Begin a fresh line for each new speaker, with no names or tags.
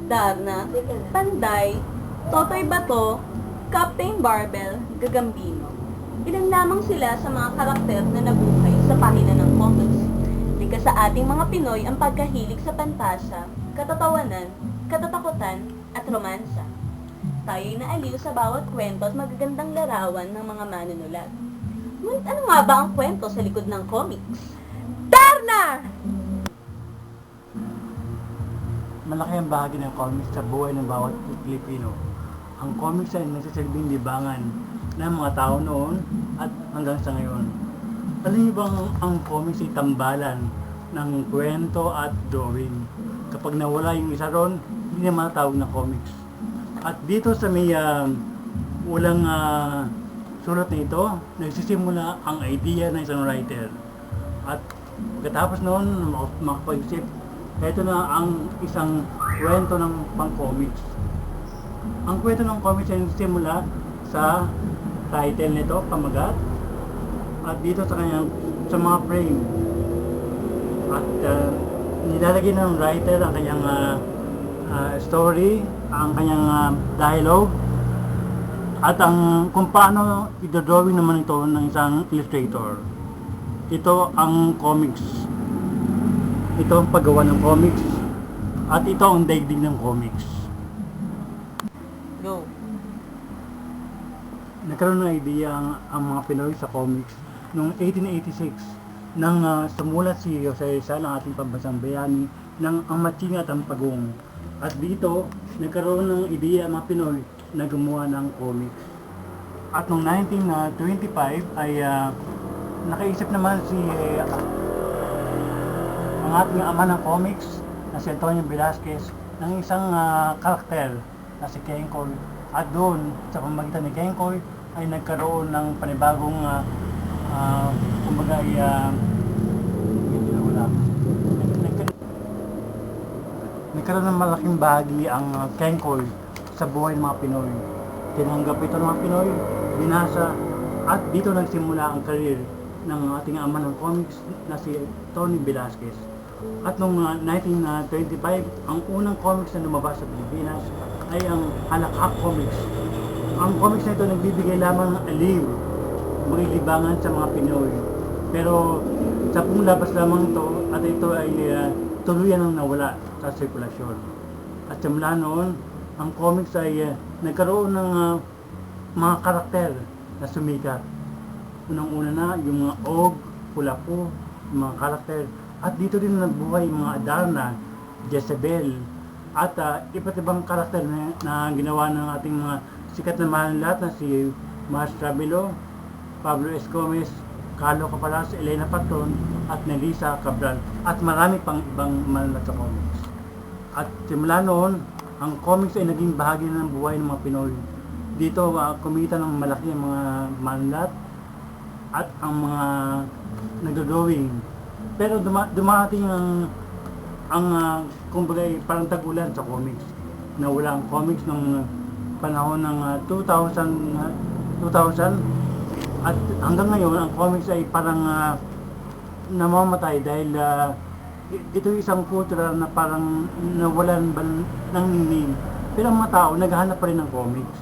Darna, Panday, Totoy Bato, Captain Barbell, Gagambino. Ilan lamang sila sa mga karakter na nabuhay sa pahina ng comics. Likas sa ating mga Pinoy ang pagkahilig sa pantasya, katatawanan, katatakutan, at romansa. Tayo'y naaliw sa bawat kwento at magagandang larawan ng mga manunulat. Ngunit ano nga ba ang kwento sa likod ng comics? Darna!
Malaki ang bahagi ng comics sa buhay ng bawat Pilipino. Ang comics ay nagsisilbing libangan ng mga tao noon at hanggang sa ngayon. Alam niyo bang ang comics ay tambalan ng kwento at drawing? Kapag nawala yung isa ron, hindi na matatawag na comics. At dito sa may ulang sulat na ito, nagsisimula ang idea ng isang writer. At pagkatapos noon, makapag-isip, ito na ang isang kwento ng pang-comics. Ang kwento ng comics ay nagsisimula sa title nito, Pamagat, at dito sa kanyang sa mga frame. At nilalagay ng writer ang kanyang story, ang kanyang dialogue, at ang kung paano i-drawing naman ito ng isang illustrator. Ito ang comics. Ito ang paggawa ng comics. At ito ang daigdig ng comics.
Go!
Nagkaroon ng idea ang mga Pinoy sa comics noong 1886 nang sumulat si Jose Rizal, ang ating pambansang bayani, ng Ang Matching at ang Pagong. At dito, nagkaroon ng ideya ang mga Pinoy na gumawa ng comics. At noong 1925 ay nakaisip naman si ang ating ama ng comics na si Antonio Velasquez ng isang karakter na si Kenkoy. At doon, sa pamamagitan ni Kenkoy, ay nagkaroon ng panibagong kumbaga ay nagkaroon ng malaking bahagi ang Kenkoy sa buhay ng mga Pinoy. Tinanggap ito ng mga Pinoy, binasa, at dito nagsimula ang career ng ating ama ng comics na si Tony Velasquez. At noong 1925, ang unang comics na lumabas sa Pilipinas ay ang Halakhak Comics. Ang comics na ito nagbibigay lamang ng aliw, magilibangan sa mga Pinoy. Pero sa labas lamang ito, at ito ay tuluyan ang nawala sa sirkulasyon. At simula noon, ang comics ay nagkaroon ng mga karakter na sumikat. Unang-una na yung mga Og, Pulapu, yung mga karakter. At dito din nagbuhay yung mga Adarna, Jezebel, at iba't ibang karakter na ginawa ng ating mga sikat na manunulat na si Mars Travelo, Pablo S. Gomez, Carlo Caparas, Elena Patron, at Nelisa Cabral, at marami pang ibang manunulat sa comics. At simula noon, ang comics ay naging bahagi na ng buhay ng mga Pinoy. Dito, kumita ng malaki ang mga manunulat at ang mga nagdodrawing. Pero dumating ang kumbaga parang tagulan sa comics. Nawala ang comics ng panahon ng 2000 at hanggang ngayon ang comics ay parang namamatay dahil ito isang kultura na parang nawalan ba ng meaning. Pero ang mga tao naghahanap pa rin ng comics.